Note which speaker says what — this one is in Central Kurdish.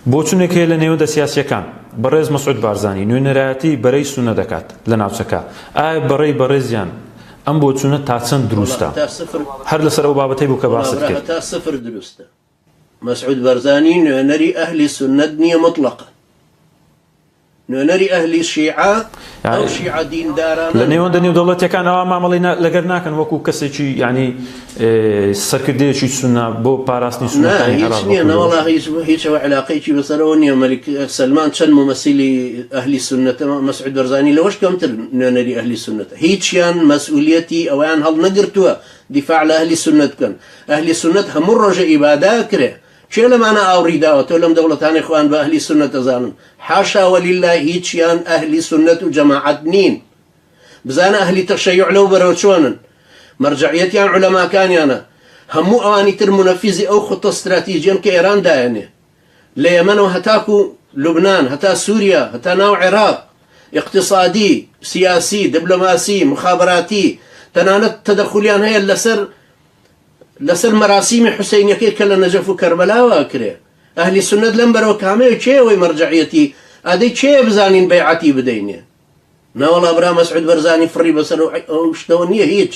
Speaker 1: بۆ چونێک هەیە لە نێوەندە سیاسیەکان بەڕێز مەسعود بارزانی نوێنەرایەتی بەرەی سونە دەکات لە ناوچەکە ئایا بەڕێزیان ئەم بۆ چونە تا چەند دروستە هەر لەسەر ئەو بابەتەی بوو کە باست کرد
Speaker 2: تا سفر دروستە مەسعود بارزانی نوێنەری ئەهلی سونەت نییە مطلقا نوێنەری ئەهلی شیعە ئەو شیعە دیندارانە
Speaker 1: لە نێوەندە نێودەوڵەتیەکان ئەوە مامەڵی لەگەر ناکەن وەکو کەسێکی ینی سەرکردەیەکی سونە بۆ پاراستنی سونەکانی
Speaker 2: هیچ نییە نەوەڵا هیچەوە علاقەیەکی بەسەرەوە نییە مەلیک سەلمان چەند ممەسیلی ئەهلی سونەتە مەسعود بارزانی لەوەش کەمتر نوێنەری ئەهلی سونەتە هیچیان مەسئولیەتی ئەویان هەڵ نەگرتووە دیفاع لە ئەهلی سونەت بکەن ئەهلی سونەت هەموو ڕۆژە ئیبادا کرێ چێ لەمانە ئاوریداوە تۆ لەم دەوڵەتانی خوان بە ئەهلی سونەت دەزانن حاشا وەلیلا هیچیان ئەهلی سونەت و جەماعەت نین بزانە ئەهلی تەشەیوع لەو بەرەو چۆنن مەرجعیەتیان عولەماکانیانە هەموو ئەوانی تر منەفیزی ئەو خۆتە استراتیژیان کە ئێران دایەنێ لە یەمەنەوە هەتاکو لوبنان هەتا سووریا هەتا ناو عێراق اقتصادی سیاسی دیبلۆماسی مخابراتی تەنانەت تەدەخولیان هەیە لەسەر مەراسیمی حوسێنیەکەی کە لە نەجەف و کەربەلاوە کرێ ئەهلی سونەت لەم بەرەوە کامەیە چێوەی مەرجعیەتی ئادەی چێ بزانین بەیعەتی بدەینێ ناوەڵا برا مەسعود بارزانی فڕی بەسەر ئەو شتەوە نییە هیچ